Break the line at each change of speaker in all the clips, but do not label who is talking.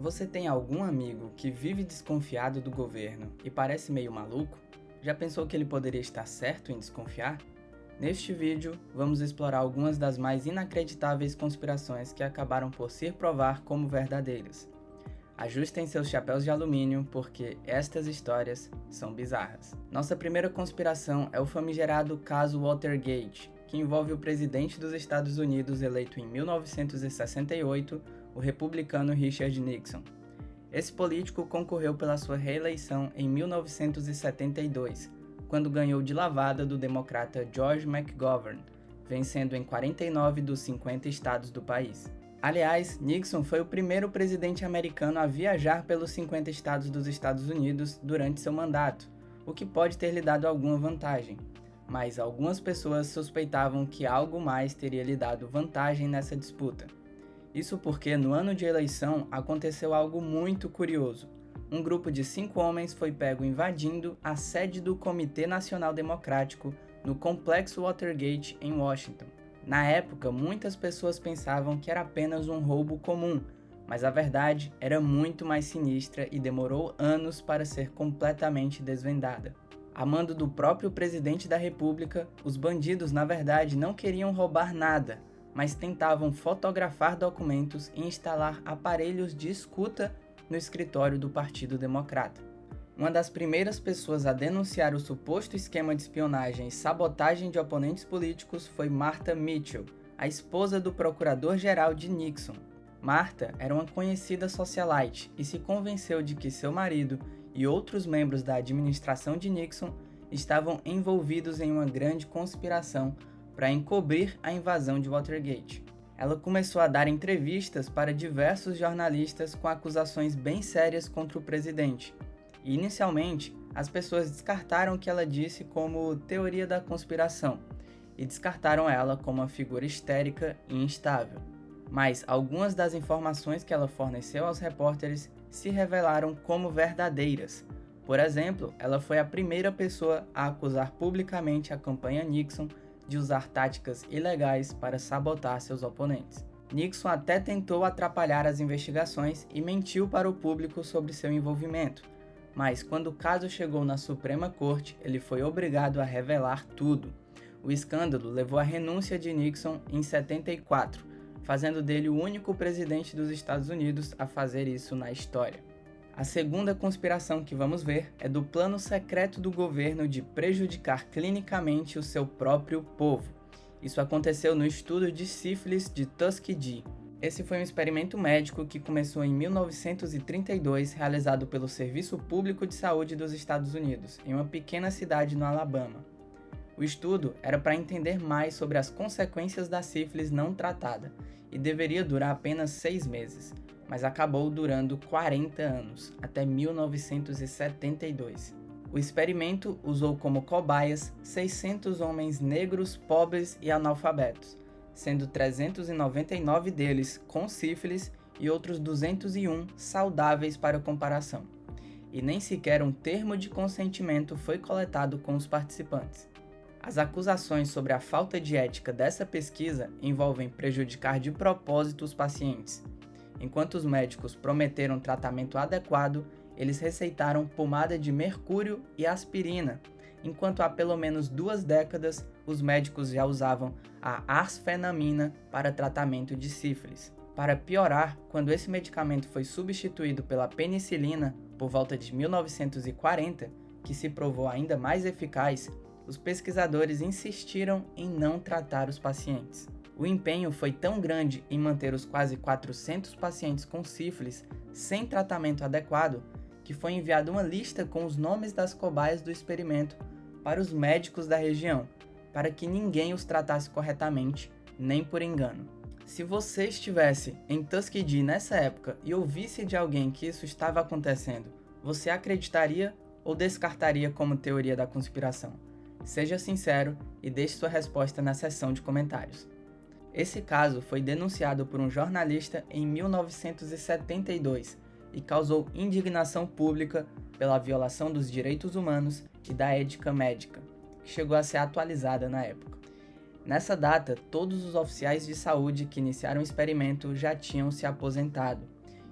Você tem algum amigo que vive desconfiado do governo e parece meio maluco? Já pensou que ele poderia estar certo em desconfiar? Neste vídeo, vamos explorar algumas das mais inacreditáveis conspirações que acabaram por se provar como verdadeiras. Ajustem seus chapéus de alumínio, porque estas histórias são bizarras. Nossa primeira conspiração é o famigerado caso Watergate, que envolve o presidente dos Estados Unidos eleito em 1968, o republicano Richard Nixon. Esse político concorreu pela sua reeleição em 1972, quando ganhou de lavada do democrata George McGovern, vencendo em 49 dos 50 estados do país. Aliás, Nixon foi o primeiro presidente americano a viajar pelos 50 estados dos Estados Unidos durante seu mandato, o que pode ter lhe dado alguma vantagem. Mas algumas pessoas suspeitavam que algo mais teria lhe dado vantagem nessa disputa. Isso porque no ano de eleição aconteceu algo muito curioso. Um grupo de 5 homens foi pego invadindo a sede do Comitê Nacional Democrático no Complexo Watergate em Washington. Na época, muitas pessoas pensavam que era apenas um roubo comum, mas a verdade era muito mais sinistra e demorou anos para ser completamente desvendada. A mando do próprio presidente da República, os bandidos na verdade não queriam roubar nada, mas tentavam fotografar documentos e instalar aparelhos de escuta no escritório do Partido Democrata. Uma das primeiras pessoas a denunciar o suposto esquema de espionagem e sabotagem de oponentes políticos foi Martha Mitchell, a esposa do procurador-geral de Nixon. Martha era uma conhecida socialite e se convenceu de que seu marido e outros membros da administração de Nixon estavam envolvidos em uma grande conspiração para encobrir a invasão de Watergate. Ela começou a dar entrevistas para diversos jornalistas com acusações bem sérias contra o presidente. E, inicialmente, as pessoas descartaram o que ela disse como teoria da conspiração e descartaram ela como uma figura histérica e instável. Mas algumas das informações que ela forneceu aos repórteres se revelaram como verdadeiras. Por exemplo, ela foi a primeira pessoa a acusar publicamente a campanha Nixon de usar táticas ilegais para sabotar seus oponentes. Nixon até tentou atrapalhar as investigações e mentiu para o público sobre seu envolvimento, mas quando o caso chegou na Suprema Corte, ele foi obrigado a revelar tudo. O escândalo levou à renúncia de Nixon em 74, fazendo dele o único presidente dos Estados Unidos a fazer isso na história. A segunda conspiração que vamos ver é do plano secreto do governo de prejudicar clinicamente o seu próprio povo. Isso aconteceu no estudo de sífilis de Tuskegee. Esse foi um experimento médico que começou em 1932, realizado pelo Serviço Público de Saúde dos Estados Unidos, em uma pequena cidade no Alabama. O estudo era para entender mais sobre as consequências da sífilis não tratada e deveria durar apenas 6 meses, mas acabou durando 40 anos, até 1972. O experimento usou como cobaias 600 homens negros, pobres e analfabetos, sendo 399 deles com sífilis e outros 201 saudáveis para comparação. E nem sequer um termo de consentimento foi coletado com os participantes. As acusações sobre a falta de ética dessa pesquisa envolvem prejudicar de propósito os pacientes. Enquanto os médicos prometeram tratamento adequado, eles receitaram pomada de mercúrio e aspirina, enquanto há pelo menos 2 décadas os médicos já usavam a arsfenamina para tratamento de sífilis. Para piorar, quando esse medicamento foi substituído pela penicilina por volta de 1940, que se provou ainda mais eficaz, os pesquisadores insistiram em não tratar os pacientes. O empenho foi tão grande em manter os quase 400 pacientes com sífilis sem tratamento adequado que foi enviada uma lista com os nomes das cobaias do experimento para os médicos da região, para que ninguém os tratasse corretamente, nem por engano. Se você estivesse em Tuskegee nessa época e ouvisse de alguém que isso estava acontecendo, você acreditaria ou descartaria como teoria da conspiração? Seja sincero e deixe sua resposta na seção de comentários. Esse caso foi denunciado por um jornalista em 1972 e causou indignação pública pela violação dos direitos humanos e da ética médica, que chegou a ser atualizada na época. Nessa data, todos os oficiais de saúde que iniciaram o experimento já tinham se aposentado,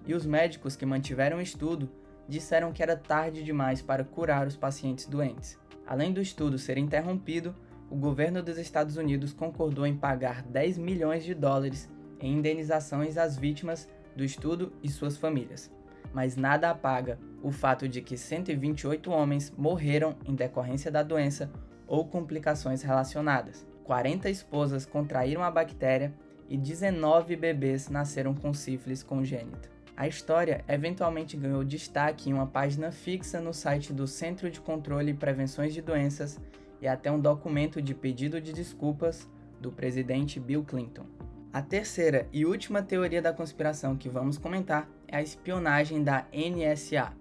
e os médicos que mantiveram o estudo disseram que era tarde demais para curar os pacientes doentes. Além do estudo ser interrompido, o governo dos Estados Unidos concordou em pagar 10 milhões de dólares em indenizações às vítimas do estudo e suas famílias. Mas nada apaga o fato de que 128 homens morreram em decorrência da doença ou complicações relacionadas. 40 esposas contraíram a bactéria e 19 bebês nasceram com sífilis congênita. A história eventualmente ganhou destaque em uma página fixa no site do Centro de Controle e Prevenções de Doenças e até um documento de pedido de desculpas do presidente Bill Clinton. A terceira e última teoria da conspiração que vamos comentar é a espionagem da NSA.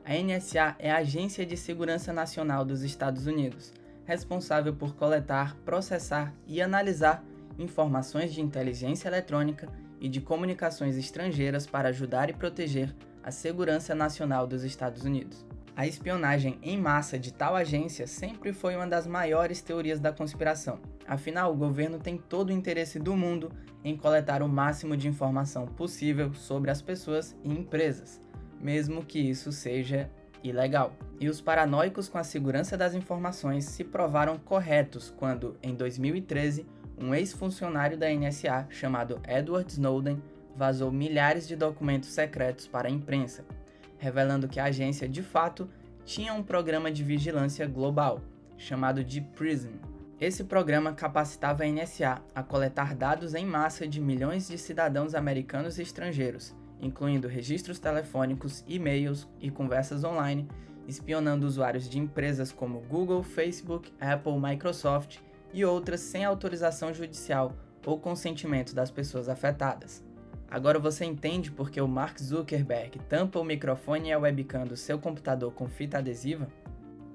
A NSA é a Agência de Segurança Nacional dos Estados Unidos, responsável por coletar, processar e analisar informações de inteligência eletrônica e de comunicações estrangeiras para ajudar e proteger a segurança nacional dos Estados Unidos. A espionagem em massa de tal agência sempre foi uma das maiores teorias da conspiração. Afinal, o governo tem todo o interesse do mundo em coletar o máximo de informação possível sobre as pessoas e empresas, mesmo que isso seja ilegal. E os paranoicos com a segurança das informações se provaram corretos quando, em 2013, um ex-funcionário da NSA chamado Edward Snowden vazou milhares de documentos secretos para a imprensa, revelando que a agência de fato tinha um programa de vigilância global, chamado de PRISM. Esse programa capacitava a NSA a coletar dados em massa de milhões de cidadãos americanos e estrangeiros, incluindo registros telefônicos, e-mails e conversas online, espionando usuários de empresas como Google, Facebook, Apple, Microsoft e outras sem autorização judicial ou consentimento das pessoas afetadas. Agora você entende por que o Mark Zuckerberg tampa o microfone e a webcam do seu computador com fita adesiva?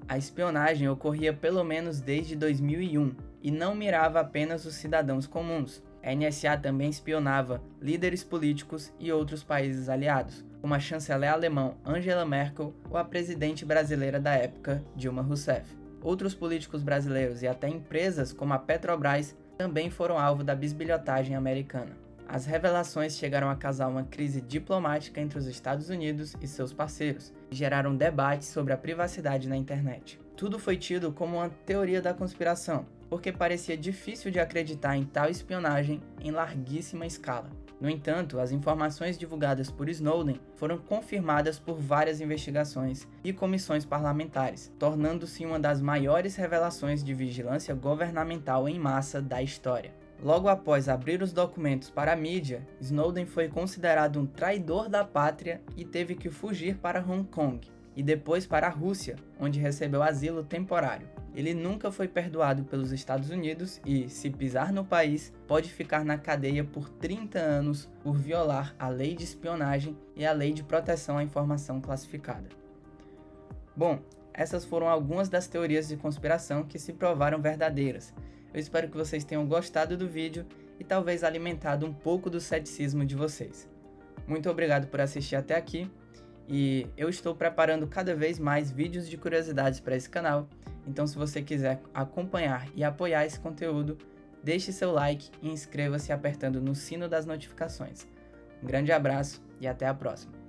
A espionagem ocorria pelo menos desde 2001 e não mirava apenas os cidadãos comuns. A NSA também espionava líderes políticos e outros países aliados, como a chanceler alemã Angela Merkel ou a presidente brasileira da época, Dilma Rousseff. Outros políticos brasileiros e até empresas como a Petrobras também foram alvo da bisbilhotagem americana. As revelações chegaram a causar uma crise diplomática entre os Estados Unidos e seus parceiros, e geraram debates sobre a privacidade na internet. Tudo foi tido como uma teoria da conspiração, porque parecia difícil de acreditar em tal espionagem em larguíssima escala. No entanto, as informações divulgadas por Snowden foram confirmadas por várias investigações e comissões parlamentares, tornando-se uma das maiores revelações de vigilância governamental em massa da história. Logo após abrir os documentos para a mídia, Snowden foi considerado um traidor da pátria e teve que fugir para Hong Kong, e depois para a Rússia, onde recebeu asilo temporário. Ele nunca foi perdoado pelos Estados Unidos e, se pisar no país, pode ficar na cadeia por 30 anos por violar a lei de espionagem e a lei de proteção à informação classificada. Bom, essas foram algumas das teorias de conspiração que se provaram verdadeiras. Eu espero que vocês tenham gostado do vídeo e talvez alimentado um pouco do ceticismo de vocês. Muito obrigado por assistir até aqui. E eu estou preparando cada vez mais vídeos de curiosidades para esse canal, então se você quiser acompanhar e apoiar esse conteúdo, deixe seu like e inscreva-se apertando no sino das notificações. Um grande abraço e até a próxima!